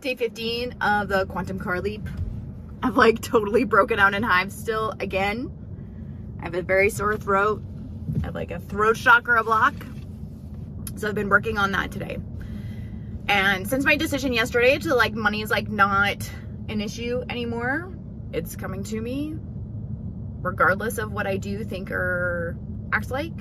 Day 15 of the quantum car leap. I've like totally broken out in hives still again. I have a very sore throat. I have like a throat chakra block. So I've been working on that today. And since my decision yesterday to like money is like not an issue anymore, it's coming to me regardless of what I do, think, or act like.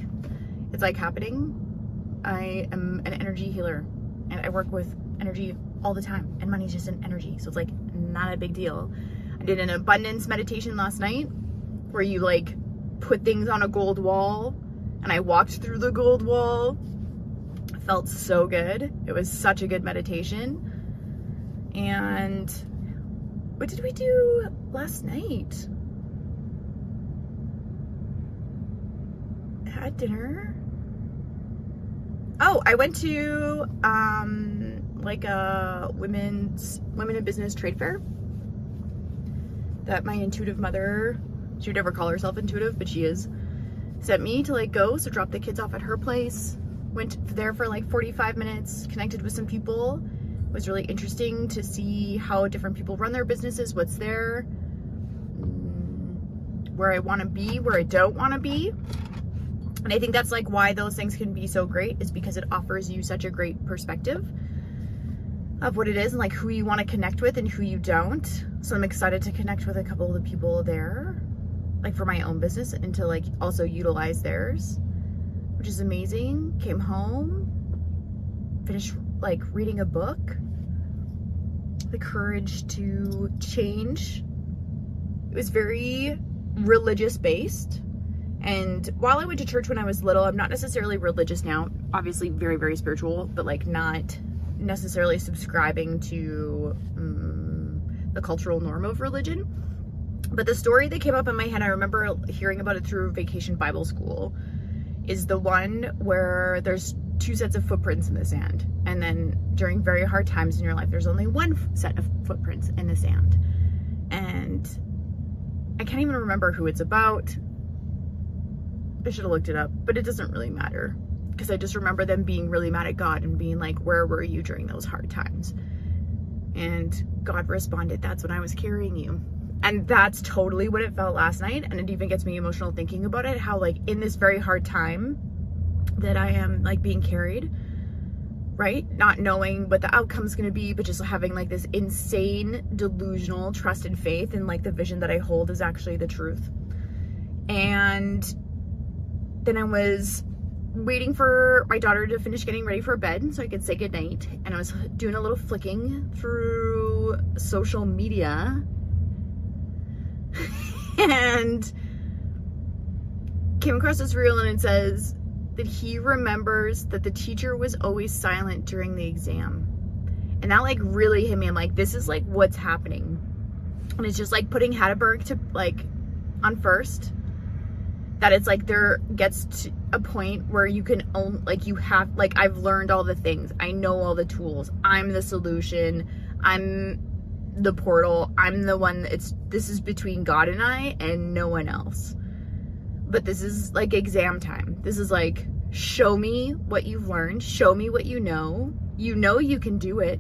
It's like happening. I am an energy healer and I work with energy all the time, and money's just an energy, so it's like not a big deal. I did an abundance meditation last night where you like put things on a gold wall, and I walked through the gold wall. It felt so good. It was such a good meditation. And what did we do last night? I had dinner. Oh, I went to like a women in business trade fair that my intuitive mother, she would never call herself intuitive, but she is, sent me to like go. So drop the kids off at her place, went there for like 45 minutes, connected with some people. It was really interesting to see how different people run their businesses, what's there, where I want to be, where I don't want to be. And I think that's like why those things can be so great, is because it offers you such a great perspective of what it is and like who you want to connect with and who you don't. So I'm excited to connect with a couple of the people there, like for my own business, and to like also utilize theirs, which is amazing. Came home, finished like reading a book, The Courage to Change. It was very religious based. And while I went to church when I was little, I'm not necessarily religious now, obviously very, very spiritual, but like not necessarily subscribing to the cultural norm of religion. But the story that came up in my head, I remember hearing about it through Vacation Bible School, is the one where there's two sets of footprints in the sand. And then during very hard times in your life, there's only one set of footprints in the sand. And I can't even remember who it's about. I should have looked it up, but it doesn't really matter, because I just remember them being really mad at God and being like, where were you during those hard times? And God responded, that's when I was carrying you. And that's totally what it felt last night. And it even gets me emotional thinking about it, how like in this very hard time that I am like being carried, right? Not knowing what the outcome's going to be, but just having like this insane delusional trust and faith in like the vision that I hold is actually the truth. And then I was waiting for my daughter to finish getting ready for bed so I could say goodnight. And I was doing a little flicking through social media and came across this reel, and it says that he remembers that the teacher was always silent during the exam. And that like really hit me. I'm like, this is like what's happening. And it's just like putting Hatterberg to like on first. That it's like there gets to a point where you can own, like you have, like I've learned all the things. I know all the tools. I'm the solution. I'm the portal. I'm the one this is between God and I and no one else. But this is like exam time. This is like, show me what you've learned. Show me what you know. You know you can do it.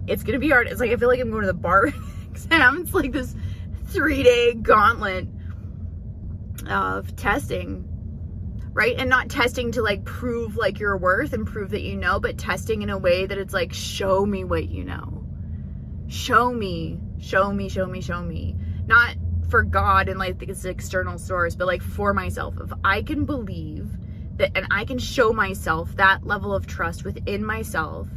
It's going to be hard. It's like, I feel like I'm going to the bar exam. It's like this 3-day gauntlet of testing, right? And not testing to like prove like your worth and prove that you know, but testing in a way that it's like, show me what you know. Show me. Not for God and like this external source, but like for myself. If I can believe that and I can show myself that level of trust within myself,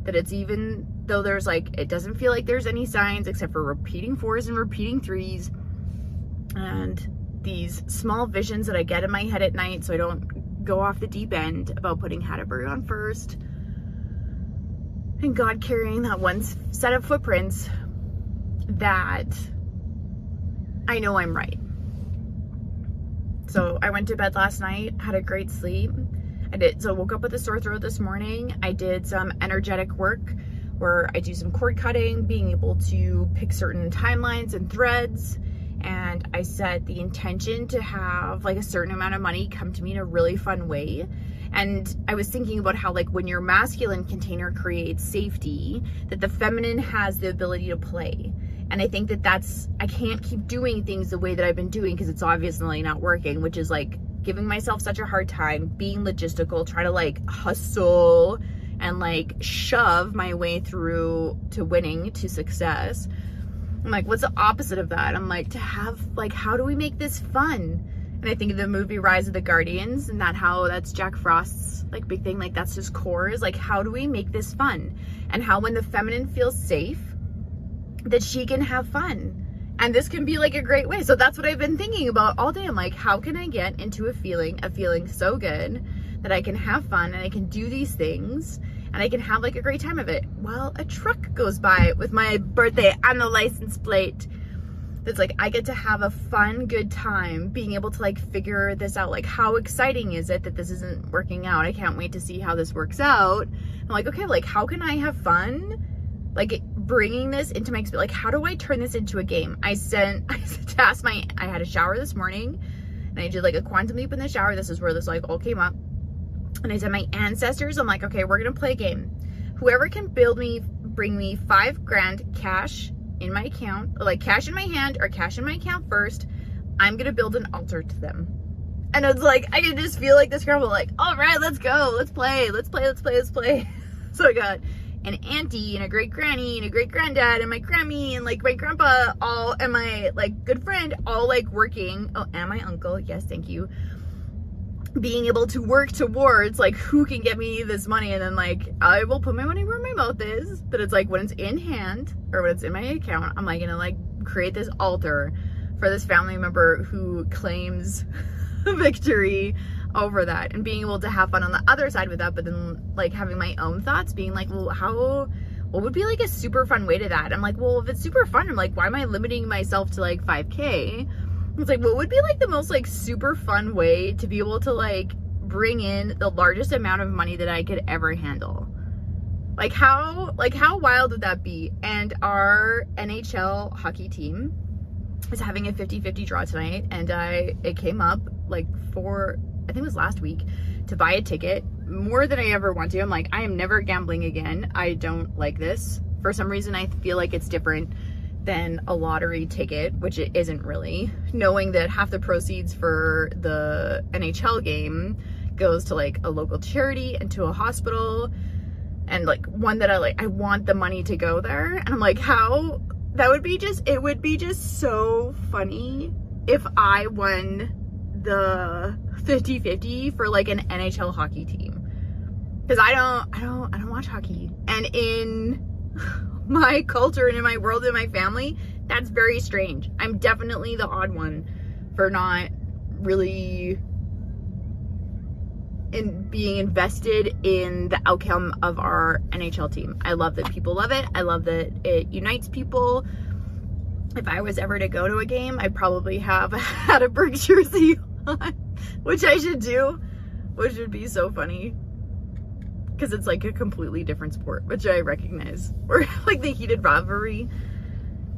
that it's, even though there's like, it doesn't feel like there's any signs except for repeating 4s and repeating 3s and these small visions that I get in my head at night so I don't go off the deep end about putting Hatterberg on first, and God carrying that one set of footprints, that I know I'm right. So I went to bed last night, had a great sleep. I woke up with a sore throat this morning. I did some energetic work where I do some cord cutting, being able to pick certain timelines and threads and I set the intention to have like a certain amount of money come to me in a really fun way. And I was thinking about how like when your masculine container creates safety, that the feminine has the ability to play. And I think that I can't keep doing things the way that I've been doing because it's obviously not working, which is like giving myself such a hard time, being logistical, try to like hustle and like shove my way through to winning, to success. I'm like, what's the opposite of that? I'm like, to have like, how do we make this fun? And I think of the movie Rise of the Guardians, and that's Jack Frost's like big thing. Like that's his core, is like, how do we make this fun? And how when the feminine feels safe, that she can have fun. And this can be like a great way. So that's what I've been thinking about all day. I'm like, how can I get into a feeling so good that I can have fun and I can do these things and I can have like a great time of it? Well, a truck goes by with my birthday on the license plate. That's like, I get to have a fun, good time being able to like figure this out. Like, how exciting is it that this isn't working out? I can't wait to see how this works out. I'm like, okay, like how can I have fun? Like bringing this into my experience, like how do I turn this into a game? I had a shower this morning and I did like a quantum leap in the shower. This is where this like all came up. And I said, my ancestors, I'm like, okay, we're gonna play a game. Whoever can bring me $5,000 cash in my account, like cash in my hand or cash in my account first, I'm gonna build an altar to them. And it's like, I can just feel like this girl like, all right, let's go, let's play. So I got an auntie and a great granny and a great granddad and my Grammy and like my grandpa all, and my like good friend all like working. Oh, and my uncle, yes, thank you. Being able to work towards like who can get me this money, and then like I will put my money where my mouth is. But it's like when it's in hand or when it's in my account, I'm like gonna like create this altar for this family member who claims victory over that, and being able to have fun on the other side with that, but then like having my own thoughts, being like, well, what would be like a super fun way to that? I'm like, well, if it's super fun, I'm like, why am I limiting myself to like 5K? It's like, what would be like the most like super fun way to be able to like bring in the largest amount of money that I could ever handle? Like how wild would that be? And our NHL hockey team is having a 50-50 draw tonight, and it came up like I think it was last week, to buy a ticket more than I ever want to. I'm like, I am never gambling again. I don't like this. For some reason, I feel like it's different than a lottery ticket, which it isn't really. Knowing that half the proceeds for the NHL game goes to like a local charity and to a hospital, and like one that I want the money to go there. And I'm like, how that would be it would be just so funny if I won the 50-50 for like an NHL hockey team, because I don't watch hockey, and in my culture and in my world and my family, that's very strange. I'm definitely the odd one for not really being invested in the outcome of our NHL team. I love that people love it. I love that it unites people. If I was ever to go to a game, I'd probably have a Hatterberg jersey on, which I should do, which would be so funny, because it's like a completely different sport, which I recognize. Or like the heated rivalry,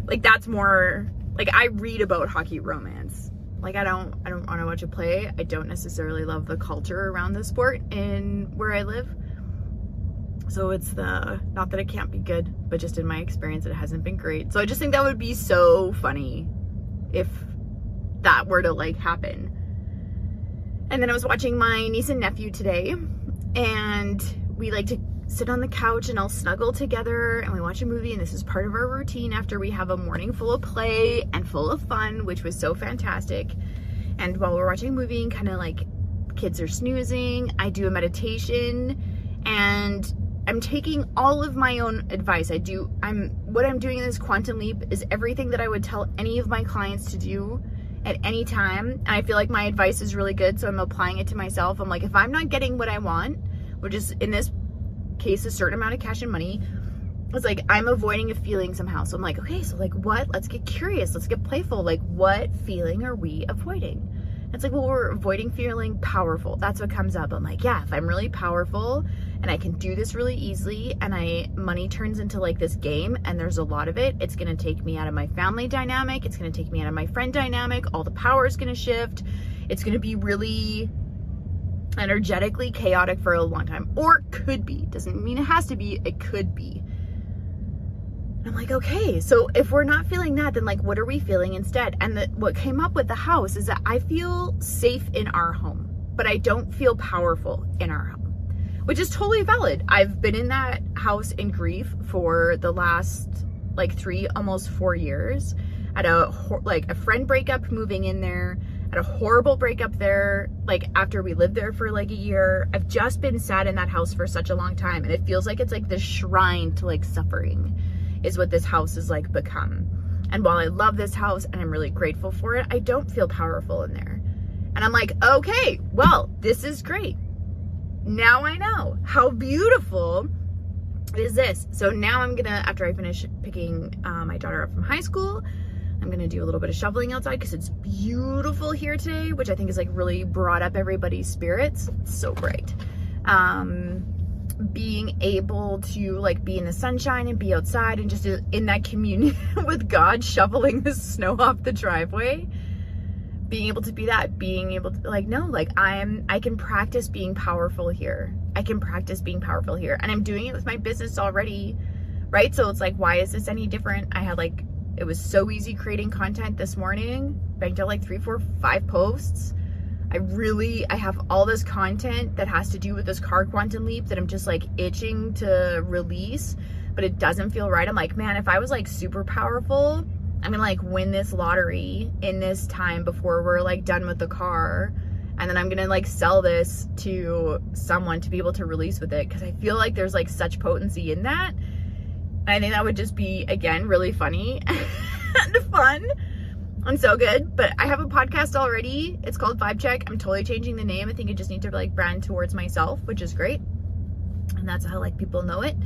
like that's more like, I read about hockey romance. Like I don't want to watch it play. I don't necessarily love the culture around the sport in where I live. So it's not that it can't be good, but just in my experience, it hasn't been great. So I just think that would be so funny if that were to like happen. And then I was watching my niece and nephew today, and we like to sit on the couch and all snuggle together and we watch a movie, and this is part of our routine after we have a morning full of play and full of fun, which was so fantastic. And while we're watching a movie and kind of like kids are snoozing, I do a meditation, and I'm taking all of my own advice. What I'm doing in this quantum leap is everything that I would tell any of my clients to do at any time. And I feel like my advice is really good, so I'm applying it to myself. I'm like, if I'm not getting what I want, which is in this case a certain amount of cash and money, it's like I'm avoiding a feeling somehow. So I'm like, okay, so like what? Let's get curious. Let's get playful. Like, what feeling are we avoiding? It's like, well, we're avoiding feeling powerful. That's what comes up. I'm like, yeah, if I'm really powerful and I can do this really easily, and money turns into like this game, and there's a lot of it. It's going to take me out of my family dynamic. It's going to take me out of my friend dynamic. All the power is going to shift. It's going to be really energetically chaotic for a long time, or could be. Doesn't mean it has to be. It could be. I'm like, okay, so if we're not feeling that, then like, what are we feeling instead? And what came up with the house is that I feel safe in our home, but I don't feel powerful in our home, which is totally valid. I've been in that house in grief for the last like 3, almost 4 years. At a friend breakup, moving in there, at a horrible breakup there, like after we lived there for like a year. I've just been sad in that house for such a long time, and it feels like it's like this shrine to like suffering is what this house has like become. And while I love this house and I'm really grateful for it, I don't feel powerful in there. And I'm like, okay, well, this is great. Now I know how beautiful is this. So now I'm gonna, after I finish picking my daughter up from high school, I'm gonna do a little bit of shoveling outside because it's beautiful here today, which I think is like really brought up everybody's spirits. It's so great. Being able to like be in the sunshine and be outside and just in that communion with God, shoveling the snow off the driveway, being able to be that, being able to like, no, like I can practice being powerful here. I can practice being powerful here, and I'm doing it with my business already, right? So it's like, why is this any different? It was so easy creating content this morning, banked out like 3, 4, 5 posts. I have all this content that has to do with this car quantum leap that I'm just like itching to release, but it doesn't feel right. I'm like, man, if I was like super powerful, I'm gonna like win this lottery in this time before we're like done with the car. And then I'm gonna like sell this to someone to be able to release with it. Cause I feel like there's like such potency in that. And I think that would just be, again, really funny and fun. And so good. But I have a podcast already. It's called Vibe Check. I'm totally changing the name. I think I just need to like brand towards myself, which is great. And that's how like people know it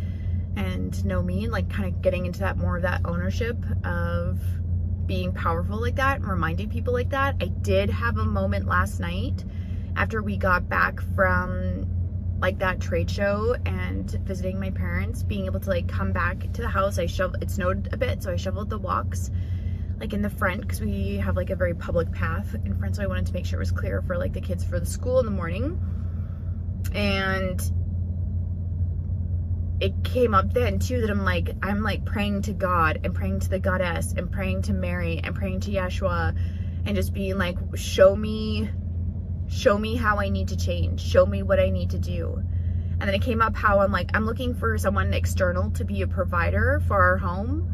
and know me, and like kind of getting into that more of that ownership of being powerful like that and reminding people like that. I did have a moment last night after we got back from like that trade show and visiting my parents, being able to like come back to the house. It snowed a bit, so I shoveled the walks like in the front because we have like a very public path in front, so I wanted to make sure it was clear for like the kids for the school in the morning. And it came up then too that I'm like praying to God and praying to the goddess and praying to Mary and praying to Yeshua and just being like, show me how I need to change, show me what I need to do. And then it came up how I'm looking for someone external to be a provider for our home.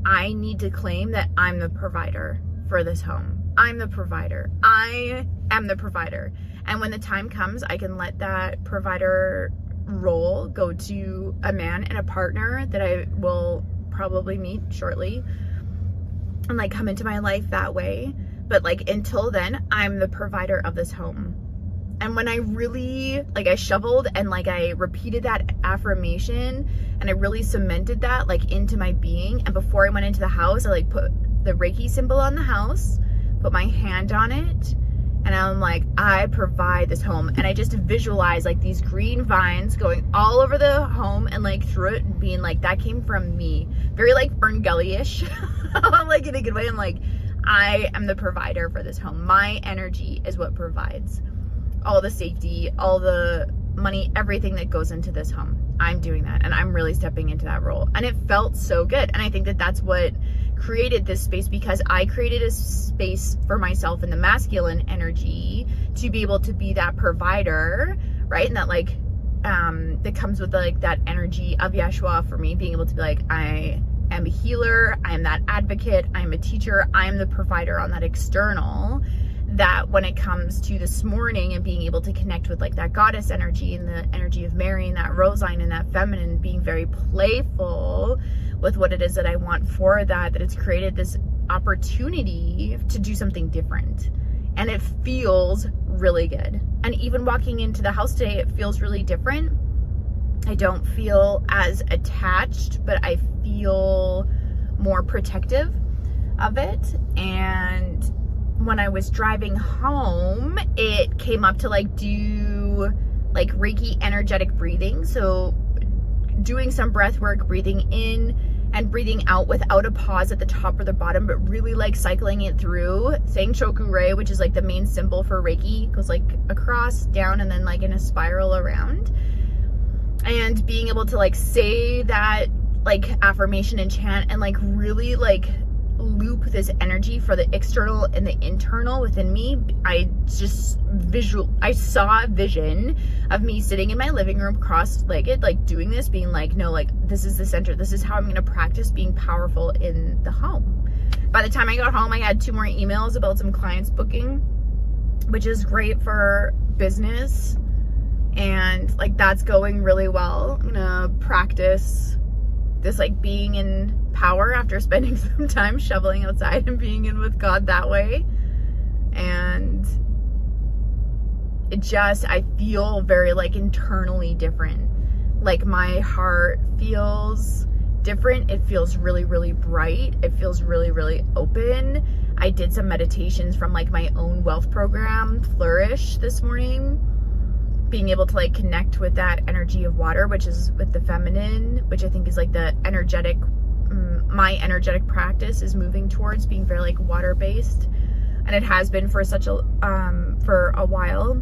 I need to claim that I'm the provider for this home. I'm the provider. I am the provider. And when the time comes, I can let that provider role go to a man and a partner that I will probably meet shortly and like come into my life that way. But like until then, I'm the provider of this home. And when I really like, I shoveled and like I repeated that affirmation and I really cemented that like into my being. And before I went into the house, I like put the Reiki symbol on the house, put my hand on it, and I'm like, I provide this home. And I just visualize like these green vines going all over the home and like through it and being like, that came from me. Very like Ferngully-ish, like in a good way. I'm like, I am the provider for this home. My energy is what provides all the safety, all the money, everything that goes into this home. I'm doing that, and I'm really stepping into that role. And it felt so good. And I think that that's what created this space, because I created a space for myself in the masculine energy to be able to be that provider, right? And that like, that comes with like that energy of Yeshua for me, being able to be like, I am a healer, I am that advocate, I am a teacher, I am the provider on that external. That when it comes to this morning and being able to connect with like that goddess energy and the energy of Mary and that rosine and that feminine, being very playful with what it is that I want for that it's created this opportunity to do something different. And it feels really good. And even walking into the house today, it feels really different. I don't feel as attached, but I feel more protective of it. And when I was driving home, it came up to like do like Reiki energetic breathing. So doing some breath work, breathing in and breathing out without a pause at the top or the bottom, but really like cycling it through, saying Choku-rei, which is like the main symbol for Reiki, goes like across, down, and then like in a spiral around. And being able to like say that like affirmation and chant and like really like loop this energy for the external and the internal within me. I saw a vision of me sitting in my living room cross-legged, like doing this, being like, no, like this is the center. This is how I'm going to practice being powerful in the home. By the time I got home, I had 2 more emails about some clients booking, which is great for business. And like, that's going really well. I'm going to practice this like being in power after spending some time shoveling outside and being in with God that way. And it just, I feel very like internally different. Like my heart feels different. It feels really, really bright. It feels really, really open. I did some meditations from like my own wealth program, Flourish, this morning. Being able to like connect with that energy of water, which is with the feminine, which I think is like the energetic, my energetic practice is moving towards being very like water based. And it has been for such a, for a while,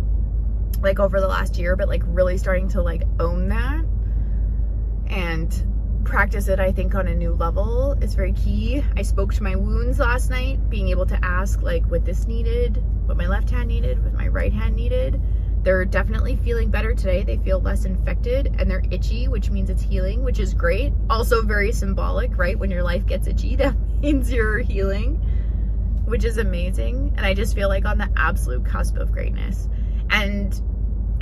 like over the last year, but like really starting to like own that and practice it, I think on a new level is very key. I spoke to my wounds last night, being able to ask like what this needed, what my left hand needed, what my right hand needed. They're definitely feeling better today. They feel less infected and they're itchy, which means it's healing, which is great. Also very symbolic, right? When your life gets itchy, that means you're healing, which is amazing. And I just feel like on the absolute cusp of greatness. And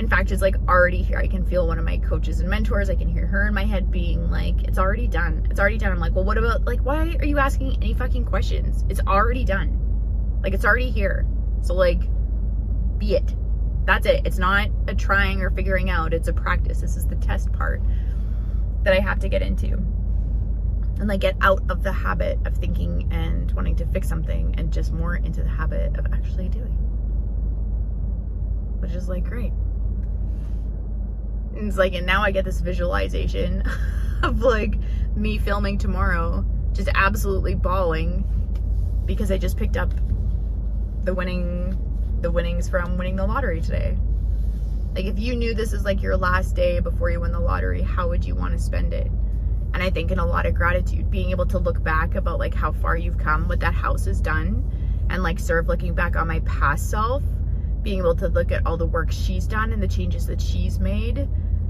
in fact, it's like already here. I can feel one of my coaches and mentors. I can hear her in my head being like, it's already done. It's already done. I'm like, well, what about, like, why are you asking any fucking questions? It's already done. Like, it's already here. So like, be it. That's it. It's not a trying or figuring out. It's a practice. This is the test part that I have to get into. And like get out of the habit of thinking and wanting to fix something and just more into the habit of actually doing. Which is like great. And it's like, and now I get this visualization of like me filming tomorrow, just absolutely bawling because I just picked up the winnings from winning the lottery today. Like if you knew this is like your last day before you win the lottery, how would you want to spend it? And I think in a lot of gratitude, being able to look back about like how far you've come, what that house has done, and like sort of looking back on my past self, being able to look at all the work she's done and the changes that she's made,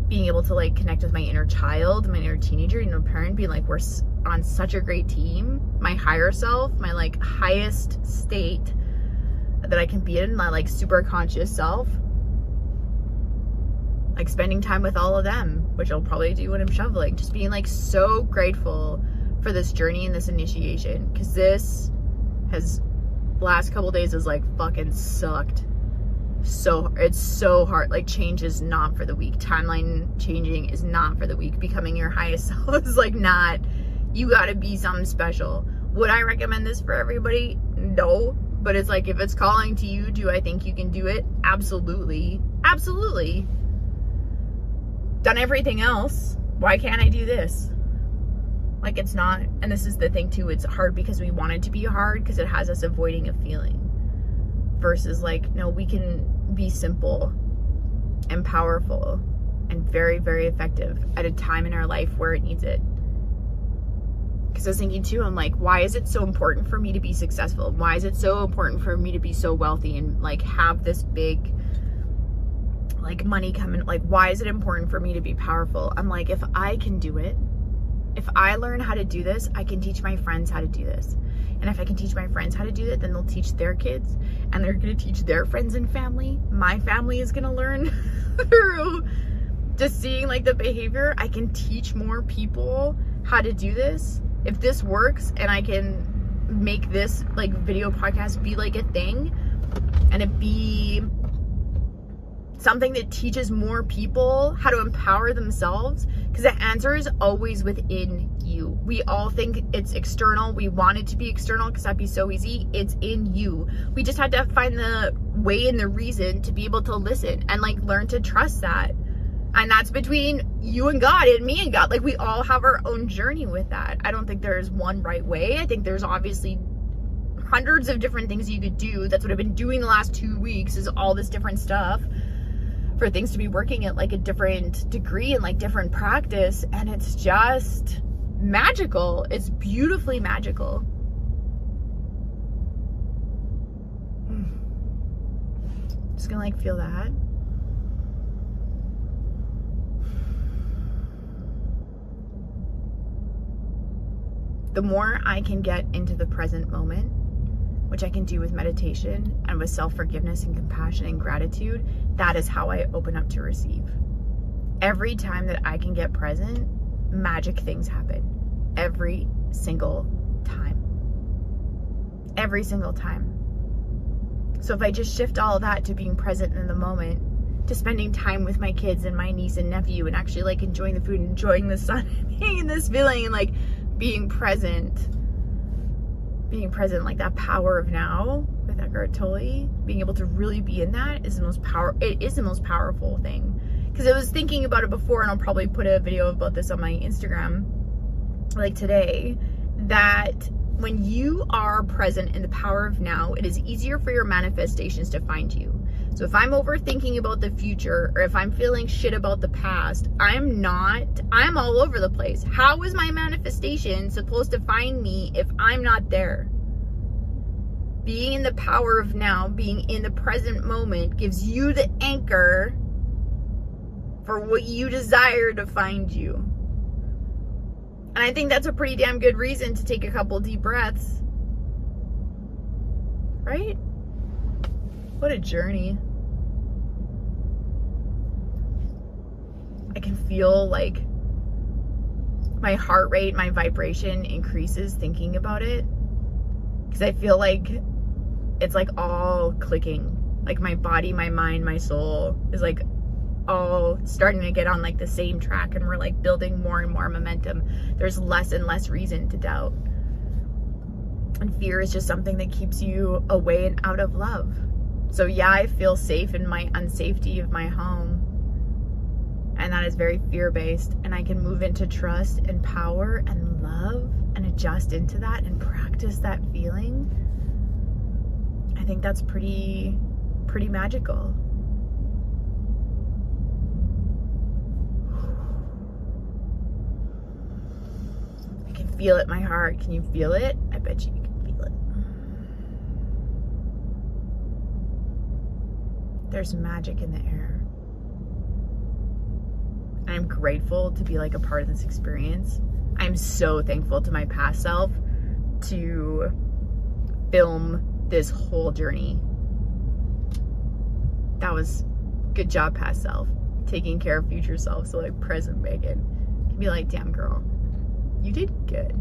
being able to like connect with my inner child, my inner teenager, parent, being like, we're on such a great team. My higher self, my like highest state that I can be in, my like super conscious self, like spending time with all of them, which I'll probably do when I'm shoveling, just being like so grateful for this journey and this initiation, because this has, last couple days has like fucking sucked. So it's so hard. Like change is not for the weak. Timeline changing is not for the weak. Becoming your highest self is like not, you gotta be something special. Would I recommend this for everybody? No. But it's like, if it's calling to you, do I think you can do it? Absolutely. Absolutely. Done everything else. Why can't I do this? Like it's not, and this is the thing too, it's hard because we want it to be hard because it has us avoiding a feeling. Versus like, no, we can be simple and powerful and very, very effective at a time in our life where it needs it. Because I was thinking too, I'm like, why is it so important for me to be successful? Why is it so important for me to be so wealthy and like have this big like money coming? Like, why is it important for me to be powerful? I'm like, if I can do it, if I learn how to do this, I can teach my friends how to do this. And if I can teach my friends how to do it, then they'll teach their kids and they're going to teach their friends and family. My family is going to learn through just seeing like the behavior. I can teach more people how to do this. If this works and I can make this like video podcast be like a thing and it be something that teaches more people how to empower themselves, because the answer is always within you. you. We all think it's external. We want it to be external because that'd be so easy. It's in you. We just had to find the way and the reason to be able to listen and like learn to trust that. And that's between you and God and me and God. Like we all have our own journey with that. I don't think there's one right way. I think there's obviously hundreds of different things you could do. That's what I've been doing the last 2 weeks, is all this different stuff for things to be working at like a different degree and like different practice. And it's just magical. It's beautifully magical. Just gonna like feel that. The more I can get into the present moment, which I can do with meditation and with self-forgiveness and compassion and gratitude, that is how I open up to receive. Every time that I can get present, magic things happen. Every single time. Every single time. So if I just shift all of that to being present in the moment, to spending time with my kids and my niece and nephew and actually like enjoying the food and enjoying the sun and being in this feeling and like being present, like that power of now with Eckhart Tolle, being able to really be in that is the most powerful thing. Because I was thinking about it before, and I'll probably put a video about this on my Instagram like today, that when you are present in the power of now, it is easier for your manifestations to find you. So if I'm overthinking about the future, or if I'm feeling shit about the past, I'm all over the place. How is my manifestation supposed to find me if I'm not there? Being in the power of now, being in the present moment, gives you the anchor for what you desire to find you. And I think that's a pretty damn good reason to take a couple deep breaths. Right? What a journey. I can feel like my heart rate, my vibration increases thinking about it. Because I feel like it's like all clicking. Like my body, my mind, my soul is like all starting to get on like the same track, and we're like building more and more momentum. There's less and less reason to doubt. And fear is just something that keeps you away and out of love. So yeah, I feel safe in my unsafety of my home. And that is very fear-based. And I can move into trust and power and love and adjust into that and practice that feeling. I think that's pretty magical. I can feel it in my heart. Can you feel it? I bet you can feel it. There's magic in the air. I'm grateful to be like a part of this experience. I'm so thankful to my past self to film this whole journey. That was good job, past self. Taking care of future self. So like present Megan can be like, damn girl, you did good.